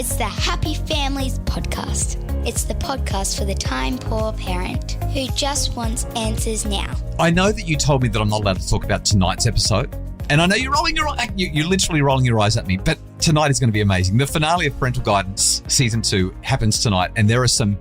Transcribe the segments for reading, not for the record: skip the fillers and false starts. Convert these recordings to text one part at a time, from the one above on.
It's the Happy Families podcast. It's the podcast for the time-poor parent who just wants answers now. I know that you told me that I'm not allowed to talk about tonight's episode, and I know you're rolling your eyes. You're literally rolling your eyes at me, but tonight is going to be amazing. The finale of Parental Guidance Season 2 happens tonight, and there are some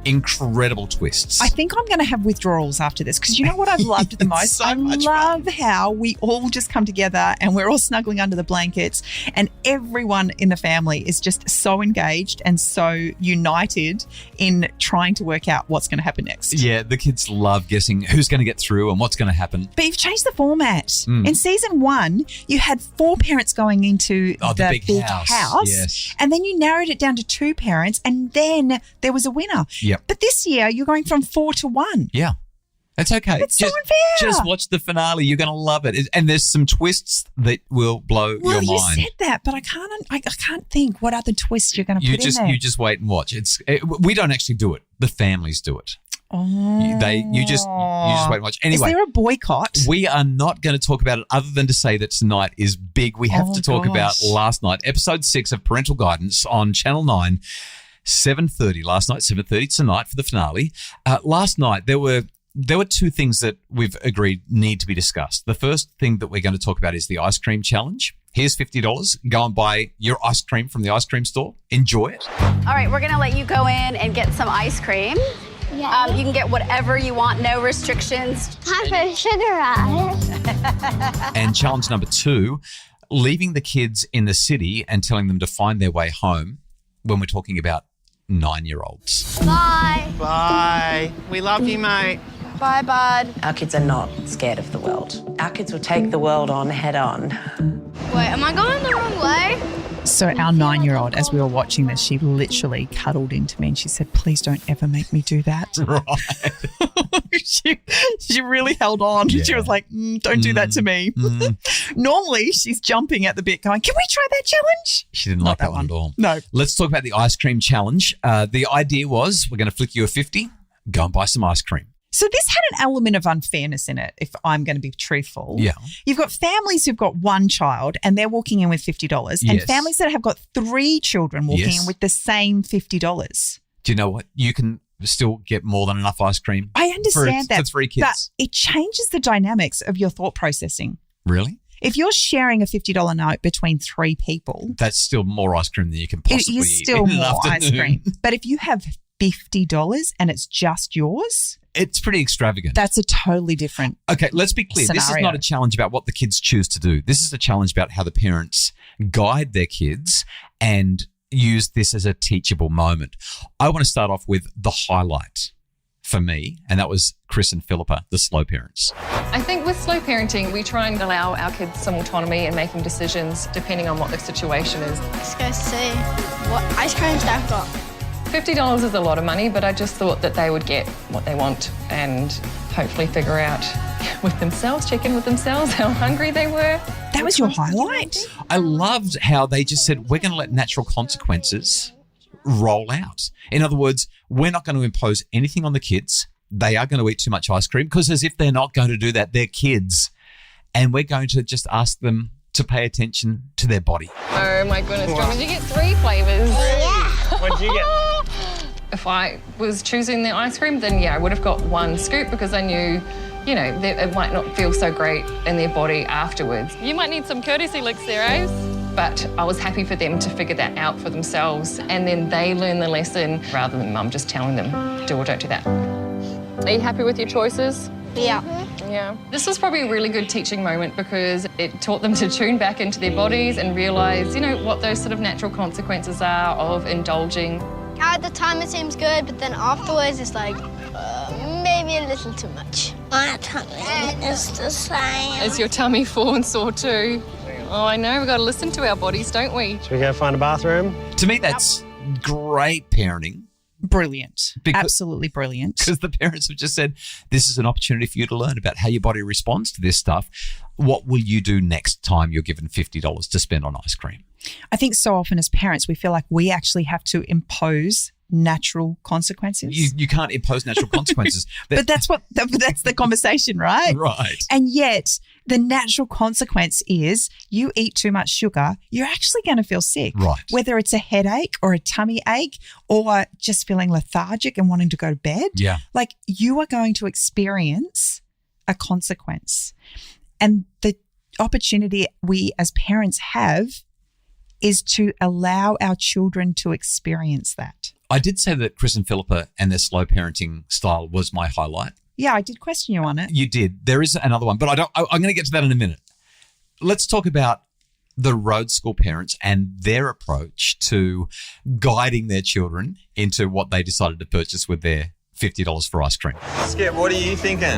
incredible twists. I think I'm going to have withdrawals after this because you know what I've loved the most? So I much love fun. how we all just come together and we're all snuggling under the blankets and everyone in the family is just so engaged and so united in trying to work out what's going to happen next. Yeah, the kids love guessing who's going to get through and what's going to happen. But you've changed the format. In season 1, you had 4 parents going into the big house. Yes. And then you narrowed it down to 2 parents and then there was a winner. Yep. But this year you're going from 4 to 1. Yeah. That's okay. It's so unfair. Just watch the finale. You're going to love it. And there's some twists that will blow your mind. Well, you said that, but I can't think what other twists you're going to put in there. You just wait and watch. We don't actually do it. The families do it. Oh. You just wait and watch. Anyway, is there a boycott? We are not going to talk about it other than to say that tonight is big. We have to talk about last night, episode 6 of Parental Guidance on Channel 9, 7:30 last night, 7:30 tonight for the finale. Last night there were 2 things that we've agreed need to be discussed. The first thing that we're going to talk about is the ice cream challenge. Here's $50. Go and buy your ice cream from the ice cream store. Enjoy it. All right, we're going to let you go in and get some ice cream. Yeah. You can get whatever you want, no restrictions. Time for sugar rush. And challenge number 2, leaving the kids in the city and telling them to find their way home when we're talking about 9-year-olds. Bye. Bye. We love you, mate. Bye, bud. Our kids are not scared of the world. Our kids will take the world on head on. Wait, am I going the wrong way? So our 9-year-old, as we were watching this, she literally cuddled into me and she said, please don't ever make me do that. Right. she really held on. Yeah. She was like, don't do that to me. Normally she's jumping at the bit going, can we try that challenge? She didn't like that one at all. No. Let's talk about the ice cream challenge. The idea was we're going to flick you a 50, go and buy some ice cream. So this had an element of unfairness in it, if I'm going to be truthful. Yeah. You've got families who've got 1 child and they're walking in with $50 and Yes. families that have got 3 children walking Yes. in with the same $50. Do you know what? You can still get more than enough ice cream. I understand that. For 3 kids. But it changes the dynamics of your thought processing. Really? If you're sharing a $50 note between 3 people, That's still more ice cream than you can it possibly is eat still in an more ice afternoon. cream. But if you have $50 and it's just yours, It's pretty extravagant. that's a totally different. Okay, let's be clear. This is scenario. not a challenge about what the kids choose to do. This is a challenge about how the parents guide their kids and use this as a teachable moment. I want to start off with the highlight for me, and that was Chris and Philippa, the slow parents. I think with slow parenting, we try and allow our kids some autonomy in making decisions depending on what the situation is. Let's go see what ice creams they've got. $50 is a lot of money, but I just thought that they would get what they want and hopefully figure out with themselves, check in with themselves how hungry they were. That was your highlight? I loved how they just said, we're going to let natural consequences roll out. In other words, we're not going to impose anything on the kids. They are going to eat too much ice cream because as if they're not going to do that, they're kids. And we're going to just ask them to pay attention to their body. Oh my goodness, John, did you get 3 flavours? What'd you get? If I was choosing the ice cream, then yeah, I would have got 1 scoop because I knew, that it might not feel so great in their body afterwards. You might need some courtesy licks there, Ace. But I was happy for them to figure that out for themselves and then they learn the lesson rather than mum just telling them, do or don't do that. Are you happy with your choices? Yeah. Yeah. This was probably a really good teaching moment because it taught them to tune back into their bodies and realise, what those sort of natural consequences are of indulging. At the time it seems good, but then afterwards it's like maybe a little too much. My tummy is the same. Is your tummy full and sore too? Oh, I know. We've got to listen to our bodies, don't we? Should we go find a bathroom? To me, that's great parenting. Brilliant. Because- Absolutely brilliant. Because the parents have just said, this is an opportunity for you to learn about how your body responds to this stuff. What will you do next time you're given $50 to spend on ice cream? I think so often as parents, we feel like we actually have to impose natural consequences. You can't impose natural consequences. But that's the conversation, right? Right. And yet the natural consequence is you eat too much sugar, you're actually going to feel sick. Right. Whether it's a headache or a tummy ache or just feeling lethargic and wanting to go to bed. Yeah. Like you are going to experience a consequence. And the opportunity we as parents have is to allow our children to experience that. I did say that Chris and Philippa and their slow parenting style was my highlight. Yeah, I did question you on it. You did. There is another one, but I'm going to get to that in a minute. Let's talk about the road school parents and their approach to guiding their children into what they decided to purchase with their $50 for ice cream. Skip, what are you thinking?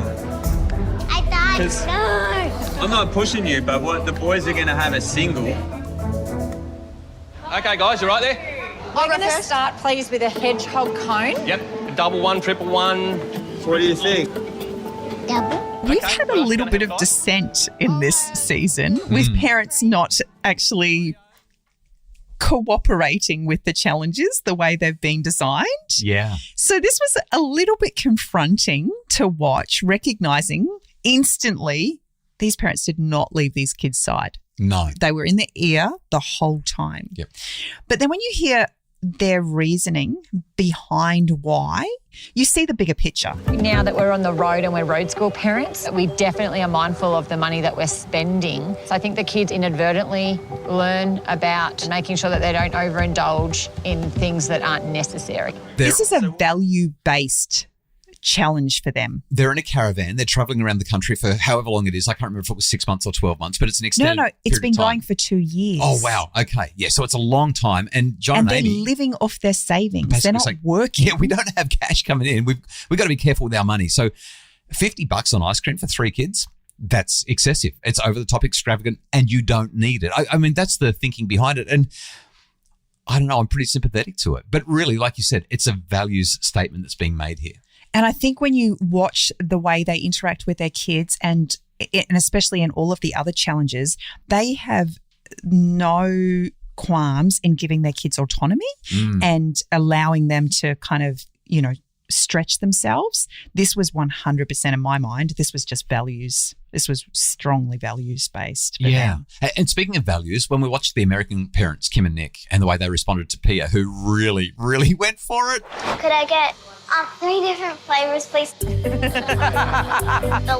I thought, no. I'm not pushing you, but what the boys are going to have a single. Okay, guys, you right there? We're going to start, please, with a hedgehog cone. Yep, double one, triple one. What do you think? Double. We've had a little bit of dissent in this season with parents not actually cooperating with the challenges the way they've been designed. Yeah. So this was a little bit confronting to watch, recognising instantly these parents did not leave these kids' side. No. They were in their ear the whole time. Yep. But then when you hear their reasoning behind why, you see the bigger picture. Now that we're on the road and we're road school parents, we definitely are mindful of the money that we're spending. So I think the kids inadvertently learn about making sure that they don't overindulge in things that aren't necessary. This is a value-based challenge for them. They're in a caravan. They're traveling around the country for however long it is. I can't remember if it was 6 months or 12 months, but it's an extended No, it's period been of time. going for 2 years. Oh, wow. Okay. Yeah, so it's a long time. And John and they're Amy, living off their savings. basically They're not saying, working. Yeah, we don't have cash coming in. We've got to be careful with our money. So $50 on ice cream for 3 kids, that's excessive. It's over the top, extravagant, and you don't need it. I mean, that's the thinking behind it. And I don't know, I'm pretty sympathetic to it. But really, like you said, it's a values statement that's being made here. And I think when you watch the way they interact with their kids and especially in all of the other challenges, they have no qualms in giving their kids autonomy and allowing them to kind of, stretch themselves. This was 100% in my mind. This was just values. This was strongly values-based. Yeah. And speaking of values, when we watched the American parents, Kim and Nick, and the way they responded to Pia, who really, really went for it. Could I get 3 different flavors, please? The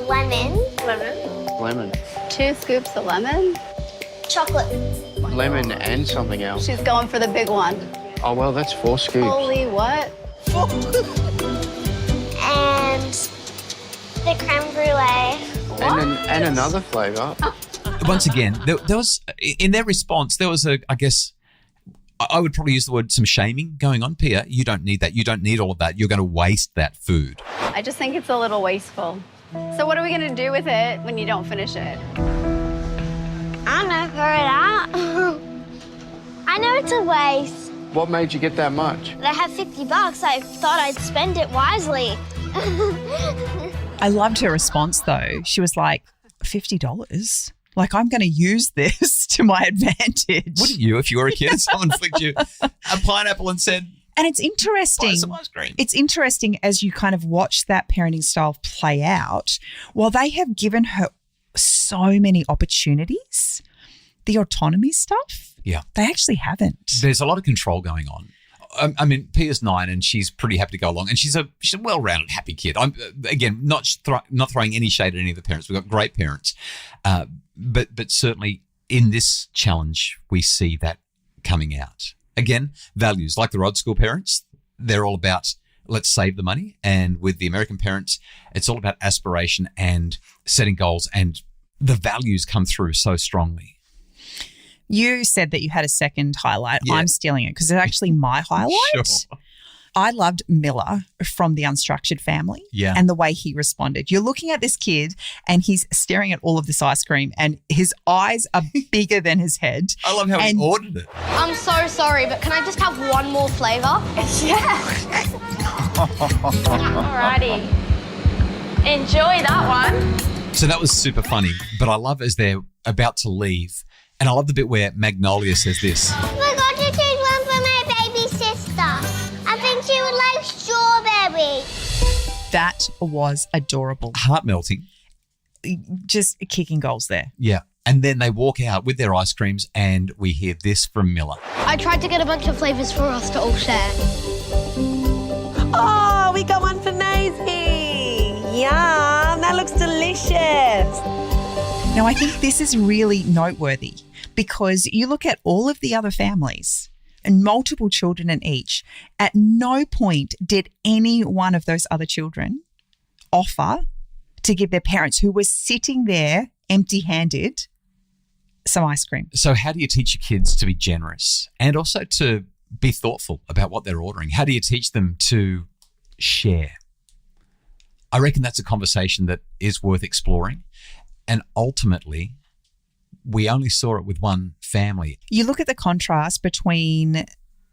lemon. 2 scoops of lemon. Chocolate. Lemon and something else. She's going for the big one. Oh, well, that's 4 scoops. Holy what? And the creme brulee. And another flavour. Once again, there was, in their response, there was I guess, I would probably use the word some shaming going on. Pia, you don't need that. You don't need all of that. You're going to waste that food. I just think it's a little wasteful. So what are we going to do with it when you don't finish it? I'm gonna throw it out. I know it's a waste. What made you get that much? But I have $50. I thought I'd spend it wisely. I loved her response though. She was like, $50? Like, I'm going to use this to my advantage. Wouldn't you if you were a kid and someone flicked you a pineapple and said, and it's interesting. buy some ice cream? It's interesting as you kind of watch that parenting style play out. While they have given her so many opportunities, the autonomy stuff, they actually haven't. There's a lot of control going on. I mean, Pia's 9 and she's pretty happy to go along, and she's a well-rounded, happy kid. I'm again not throwing any shade at any of the parents. We've got great parents, but certainly in this challenge we see that coming out. Again, values like the road school parents, they're all about let's save the money, and with the American parents, it's all about aspiration and setting goals, and the values come through so strongly. You said that you had a second highlight. Yeah. I'm stealing it because it's actually my highlight. Sure. I loved Miller from the Unstructured Family and the way he responded. You're looking at this kid and he's staring at all of this ice cream and his eyes are bigger than his head. I love how he ordered it. I'm so sorry, but can I just have one more flavour? Yeah. Alrighty. Enjoy that one. So that was super funny, but I love as they're about to leave, and I love the bit where Magnolia says this. I forgot to choose one for my baby sister. I think That was adorable. Heart melting. Just kicking goals there. Yeah. And then they walk out with their ice creams and we hear this from Miller. I tried to get a bunch of flavours for us to all share. Oh, we got one for Maisie. Yum, that looks delicious. Now, I think this is really noteworthy because you look at all of the other families and multiple children in each. At no point did any one of those other children offer to give their parents, who were sitting there empty-handed, some ice cream. So how do you teach your kids to be generous and also to be thoughtful about what they're ordering? How do you teach them to share? I reckon that's a conversation that is worth exploring. And ultimately, we only saw it with one family. You look at the contrast between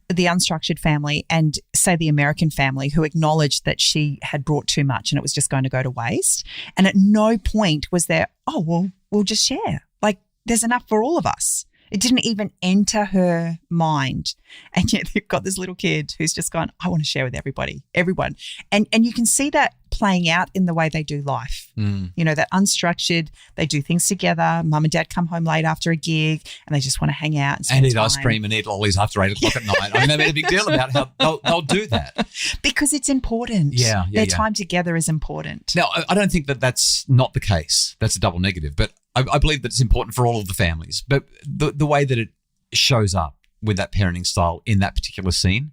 the unstructured family and, say, the American family who acknowledged that she had brought too much and it was just going to go to waste. And at no point was there, oh, well, we'll just share. Like, there's enough for all of us. It didn't even enter her mind. And yet they've got this little kid who's just gone, I want to share with everyone. And you can see that playing out in the way they do life. You know, that unstructured, they do things together. Mum and dad come home late after a gig and they just want to hang out and eat ice cream and eat lollies after 8 o'clock at night. I mean, they made a big deal about how they'll do that. Because it's important. Their time together is important. Now, I don't think that that's not the case. That's a double negative. But I believe that it's important for all of the families. But the way that it shows up with that parenting style in that particular scene,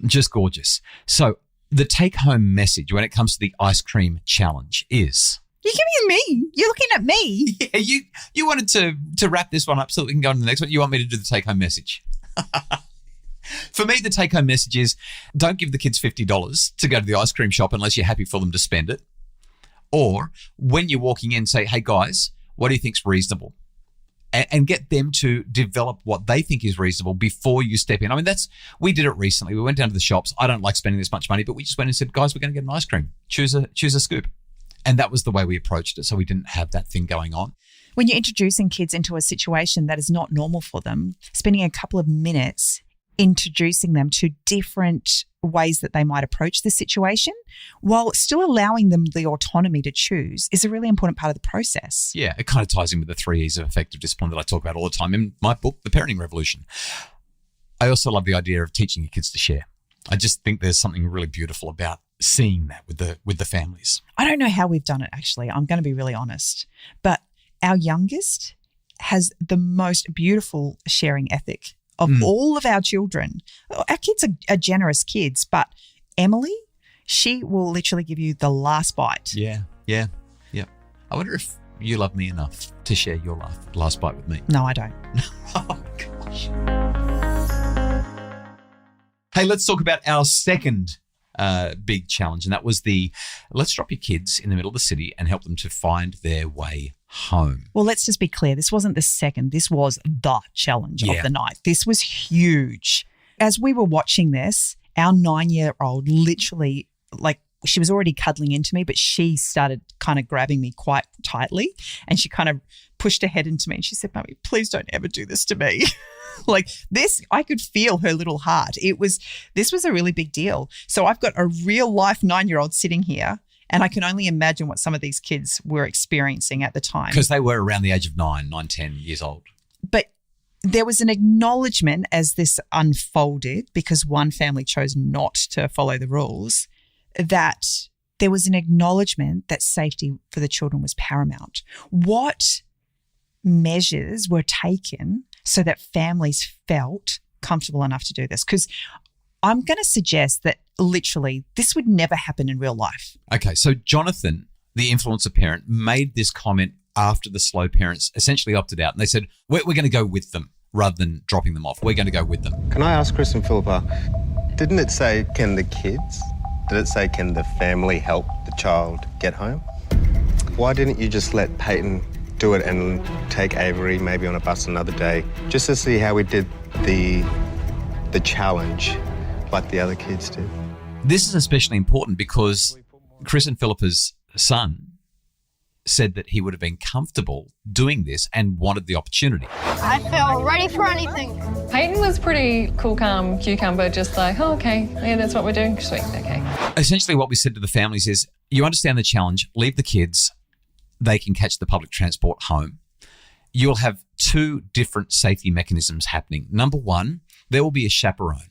just gorgeous. So the take-home message when it comes to the ice cream challenge is... You're giving me. You're looking at me. Yeah, you wanted to wrap this one up so that we can go on to the next one. You want me to do the take-home message? For me, the take-home message is don't give the kids $50 to go to the ice cream shop unless you're happy for them to spend it. Or when you're walking in, say, hey, guys, what do you think's reasonable? And get them to develop what they think is reasonable before you step in. I mean, we did it recently. We went down to the shops. I don't like spending this much money, but we just went and said, guys, we're going to get an ice cream. Choose a scoop. And that was the way we approached it. So we didn't have that thing going on. When you're introducing kids into a situation that is not normal for them, spending a couple of minutes introducing them to different ways that they might approach the situation while still allowing them the autonomy to choose is a really important part of the process. Yeah, it kind of ties in with the 3 E's of effective discipline that I talk about all the time in my book, The Parenting Revolution. I also love the idea of teaching your kids to share. I just think there's something really beautiful about seeing that with the families. I don't know how we've done it, actually. I'm going to be really honest. But our youngest has the most beautiful sharing ethic of all of our children. Our kids are generous kids, but Emily, she will literally give you the last bite. Yeah. I wonder if you love me enough to share your last bite with me. No, I don't. Oh, gosh. Hey, let's talk about our second big challenge, and that was let's drop your kids in the middle of the city and help them to find their way home. Well, let's just be clear. This wasn't the second. This was the challenge of the night. This was huge. As we were watching this, our 9-year-old literally, like, she was already cuddling into me, but she started kind of grabbing me quite tightly and she kind of pushed her head into me and she said, Mummy, please don't ever do this to me. Like this, I could feel her little heart. This was a really big deal. So I've got a real life 9-year-old sitting here and I can only imagine what some of these kids were experiencing at the time. Because they were around the age of 9, 10 years old. But there was an acknowledgement as this unfolded, because one family chose not to follow the rules, that there was an acknowledgement that safety for the children was paramount. What measures were taken so that families felt comfortable enough to do this? Because I'm going to suggest that literally this would never happen in real life. Okay, so Jonathan, the influencer parent, made this comment after the slow parents essentially opted out. And they said, we're going to go with them rather than dropping them off. We're going to go with them. Can I ask Chris and Philippa, didn't it say, can the kids, did it say, can the family help the child get home? Why didn't you just let Peyton do it and take Avery maybe on a bus another day, just to see how we did the challenge like the other kids did? This is especially important because Chris and Philippa's son said that he would have been comfortable doing this and wanted the opportunity. I feel ready for anything. Peyton was pretty cool, calm cucumber, just like, oh, okay, yeah, that's what we're doing. Sweet, okay. Essentially what we said to the families is, you understand the challenge, leave the kids, they can catch the public transport home. You'll have two different safety mechanisms happening. Number one, there will be a chaperone.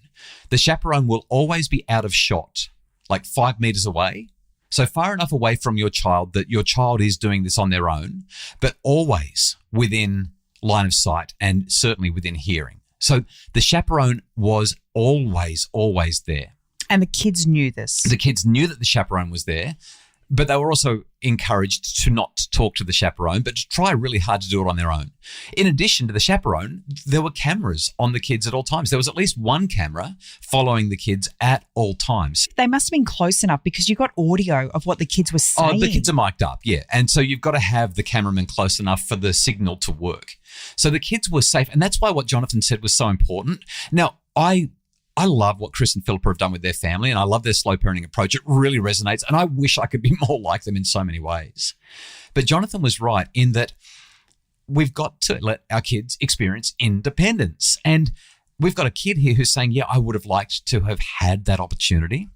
The chaperone will always be out of shot, like 5 meters away. So far enough away from your child that your child is doing this on their own, but always within line of sight and certainly within hearing. So the chaperone was always there. And the kids knew this. The kids knew that the chaperone was there, but they were also encouraged to not talk to the chaperone, but to try really hard to do it on their own. In addition to the chaperone, there were cameras on the kids at all times. There was at least one camera following the kids at all times. They must have been close enough because you got audio of what the kids were saying. Oh, the kids are mic'd up, yeah. And so you've got to have the cameraman close enough for the signal to work. So the kids were safe. And that's why what Jonathan said was so important. Now, I love what Chris and Philippa have done with their family, and I love their slow parenting approach. It really resonates, and I wish I could be more like them in so many ways. But Jonathan was right in that we've got to let our kids experience independence. And we've got a kid here who's saying, yeah, I would have liked to have had that opportunity.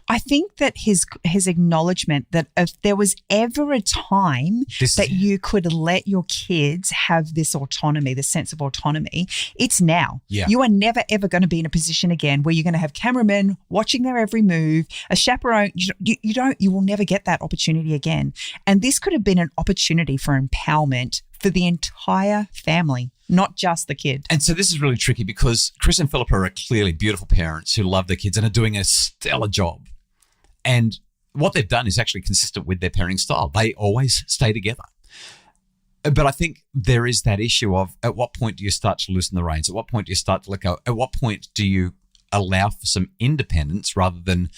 I think that his acknowledgement that if there was ever a time that you could let your kids have this autonomy, this sense of autonomy, it's now. Yeah. You are never, ever going to be in a position again where you're going to have cameramen watching their every move, a chaperone. You will never get that opportunity again. And this could have been an opportunity for empowerment for the entire family, not just the kid. And so this is really tricky because Chris and Philippa are clearly beautiful parents who love their kids and are doing a stellar job. And what they've done is actually consistent with their parenting style. They always stay together. But I think there is that issue of at what point do you start to loosen the reins? At what point do you start to let go? At what point do you allow for some independence rather than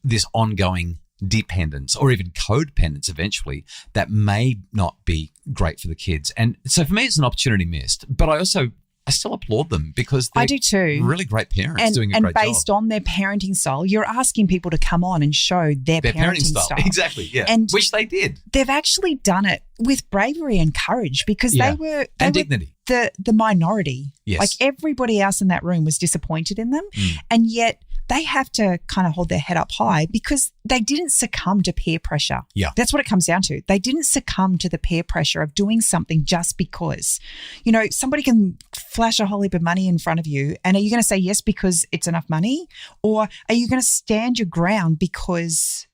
this ongoing dependence or even codependence eventually that may not be great for the kids? And so for me, it's an opportunity missed, but I still applaud them because they're I do too. Really great parents doing a great job. And based on their parenting style, you're asking people to come on and show their parenting style. Exactly, yeah. And which they did. They've actually done it with bravery and courage because they were dignity. The minority. Yes. Like everybody else in that room was disappointed in them. And yet they have to kind of hold their head up high because they didn't succumb to peer pressure. Yeah. That's what it comes down to. They didn't succumb to the peer pressure of doing something just because. You know, somebody can flash a whole heap of money in front of you, and are you going to say yes because it's enough money? Or are you going to stand your ground because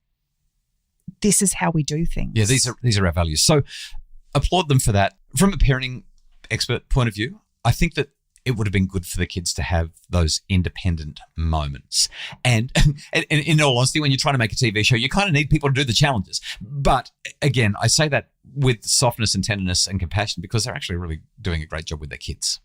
this is how we do things? Yeah, these are our values. So applaud them for that. From a parenting expert point of view, I think that it would have been good for the kids to have those independent moments. And in all honesty, when you're trying to make a TV show, you kind of need people to do the challenges. But again, I say that with softness and tenderness and compassion because they're actually really doing a great job with their kids.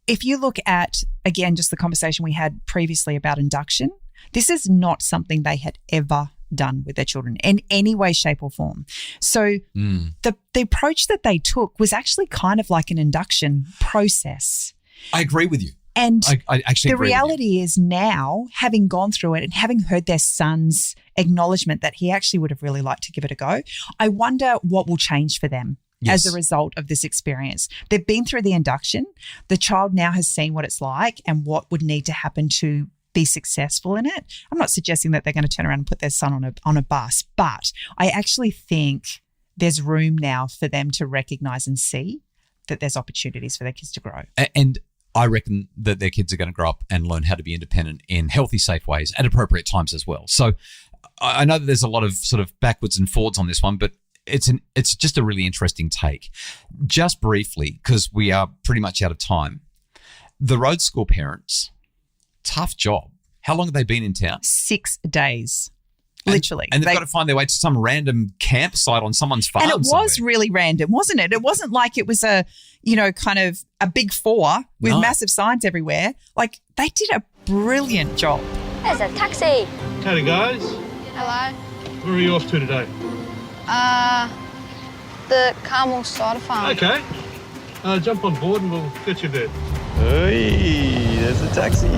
If you look at, again, just the conversation we had previously about induction, this is not something they had ever done with their children in any way, shape or form. So the approach that they took was actually kind of like an induction process. I agree with you. And I actually the agree reality is now, having gone through it and having heard their son's acknowledgement that he actually would have really liked to give it a go, I wonder what will change for them. Yes. As a result of this experience. They've been through the induction. The child now has seen what it's like and what would need to happen to be successful in it. I'm not suggesting that they're going to turn around and put their son on a bus, but I actually think there's room now for them to recognise and see that there's opportunities for their kids to grow. And I reckon that their kids are going to grow up and learn how to be independent in healthy, safe ways at appropriate times as well. So I know that there's a lot of sort of backwards and forwards on this one, but it's just a really interesting take. Just briefly, because we are pretty much out of time, the road school parents, tough job. How long have they been in town? 6 days. Literally. And they've got to find their way to some random campsite on someone's farm. And it was really random, wasn't it? It wasn't like it was a big four with massive signs everywhere. Like, they did a brilliant job. There's a taxi. Howdy, guys. Hello. Where are you off to today? The Carmel Cider Farm. Okay. Jump on board and we'll get you there. Hey, there's a taxi.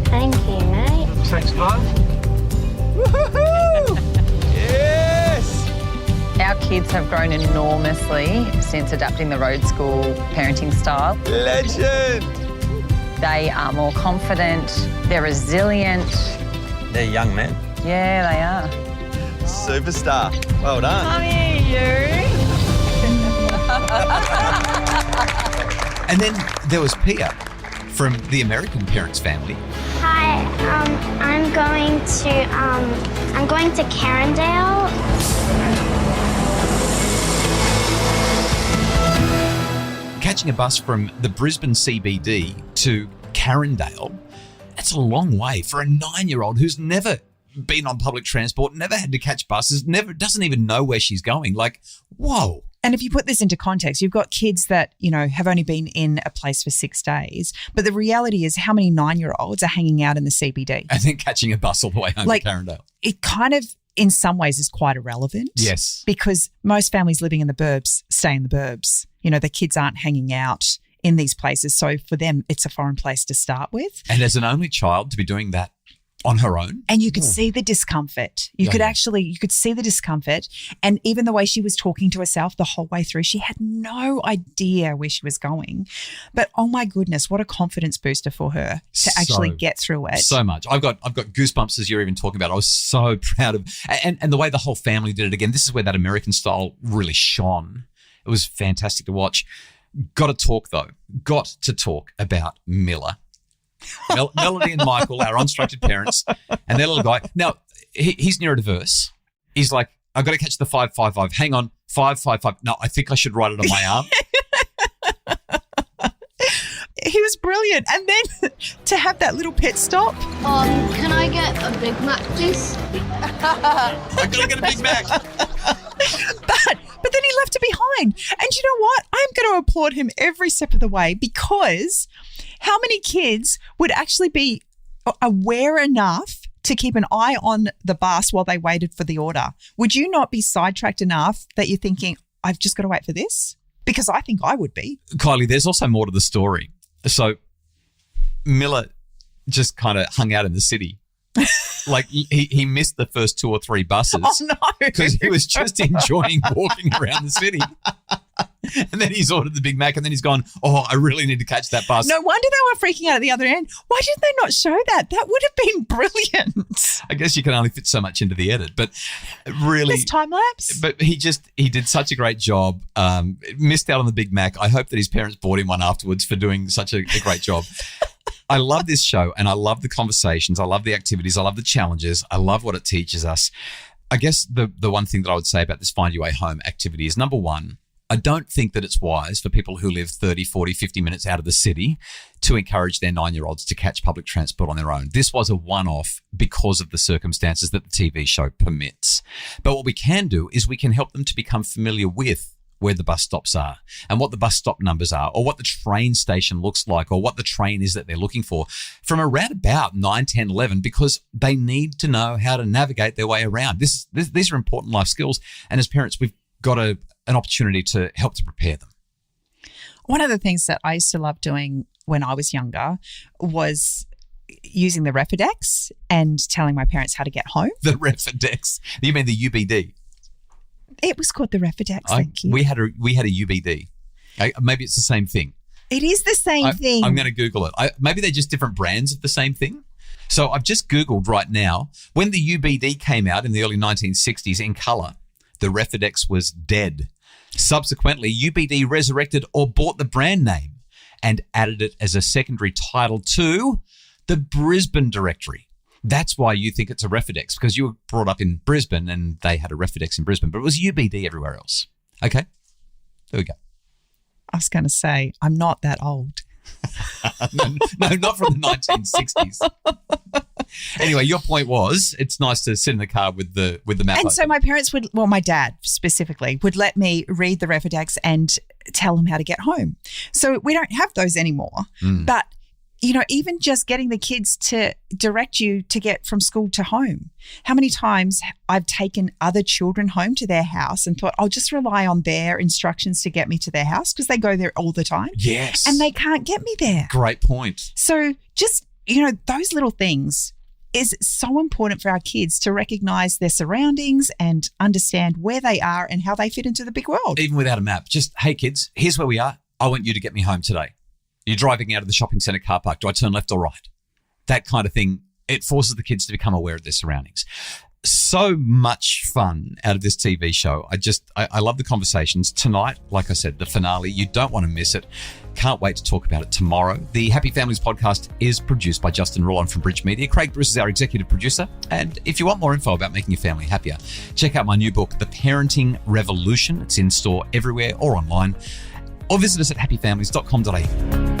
Thank you, mate. Thanks, guys. Woohoo! Yes! Our kids have grown enormously since adapting the road school parenting style. Legend! They are more confident, they're resilient. They're young men. Yeah, they are. superstar. Well done. Mommy, And then there was Pia from the American parents' family. Hi, I'm going to Carindale. Catching a bus from the Brisbane CBD to Carindale, that's a long way for a 9-year-old who's never been on public transport, never had to catch buses, doesn't even know where she's going. Like, whoa. And if you put this into context, you've got kids that, have only been in a place for 6 days. But the reality is how many 9-year-olds are hanging out in the CBD? And then catching a bus all the way home to Carindale. It kind of, in some ways, is quite irrelevant. Yes. Because most families living in the burbs stay in the burbs. The kids aren't hanging out in these places. So for them, it's a foreign place to start with. And as an only child to be doing that on her own. And you could see the discomfort. You could see the discomfort. And even the way she was talking to herself the whole way through, she had no idea where she was going. But oh my goodness, what a confidence booster for her to actually get through it. So much. I've got goosebumps as you're even talking about. I was so proud of, and the way the whole family did it again. This is where that American style really shone. It was fantastic to watch. Got to talk about Miller. Melody and Michael, our unstructured parents, and their little guy. Now, he's neurodiverse. He's like, I've got to catch the 555. Hang on, 555. No, I think I should write it on my arm. He was brilliant. And then to have that little pit stop. Can I get a Big Mac, please? I've got to get a Big Mac. But then he left it behind. And you know what? I'm going to applaud him every step of the way, because how many kids would actually be aware enough to keep an eye on the bus while they waited for the order? Would you not be sidetracked enough that you're thinking, I've just got to wait for this? Because I think I would be. Kylie, there's also more to the story. So Miller just kind of hung out in the city. Like he missed the first 2 or 3 buses. Oh, no. Because he was just enjoying walking around the city. And then he's ordered the Big Mac and then he's gone, I really need to catch that bus. No wonder they were freaking out at the other end. Why did they not show that? That would have been brilliant. I guess you can only fit so much into the edit, but really. There's time lapse. But he did such a great job. Missed out on the Big Mac. I hope that his parents bought him one afterwards for doing such a great job. I love this show and I love the conversations. I love the activities. I love the challenges. I love what it teaches us. I guess the one thing that I would say about this Find Your Way Home activity is, number one, I don't think that it's wise for people who live 30, 40, 50 minutes out of the city to encourage their 9-year-olds to catch public transport on their own. This was a one-off because of the circumstances that the TV show permits. But what we can do is we can help them to become familiar with where the bus stops are and what the bus stop numbers are, or what the train station looks like, or what the train is that they're looking for from around about 9, 10, 11, because they need to know how to navigate their way around. These are important life skills. And as parents, we've got an opportunity to help to prepare them. One of the things that I used to love doing when I was younger was using the Refidex and telling my parents how to get home. The Refidex? You mean the UBD? It was called the Refidex, thank you. We had a UBD. Maybe it's the same thing. It is the same thing. I'm going to Google it. Maybe they're just different brands of the same thing. So I've just Googled right now. When the UBD came out in the early 1960s in colour, the Refidex was dead. Subsequently, UBD resurrected or bought the brand name and added it as a secondary title to the Brisbane directory. That's why you think it's a Refidex, because you were brought up in Brisbane and they had a Refidex in Brisbane, but it was UBD everywhere else. Okay, there we go. I was going to say, I'm not that old. No, not from the 1960s. Anyway, your point was it's nice to sit in the car with the map. And so my parents would, well, my dad specifically, would let me read the Refidex and tell him how to get home. So we don't have those anymore. But even just getting the kids to direct you to get from school to home. How many times I've taken other children home to their house and thought, I'll just rely on their instructions to get me to their house, because they go there all the time. Yes. And they can't get me there. Great point. So just, those little things is so important for our kids to recognize their surroundings and understand where they are and how they fit into the big world. Even without a map. Just, hey kids, here's where we are. I want you to get me home today. You're driving out of the shopping centre car park. Do I turn left or right? That kind of thing. It forces the kids to become aware of their surroundings. so much fun out of this TV show. I love the conversations. Tonight, like I said, the finale, you don't want to miss it. Can't wait to talk about it tomorrow. The Happy Families podcast is produced by Justin Rollon from Bridge Media. Craig Bruce is our executive producer. And if you want more info about making your family happier, check out my new book, The Parenting Revolution. It's in store everywhere or online. Or visit us at happyfamilies.com.au.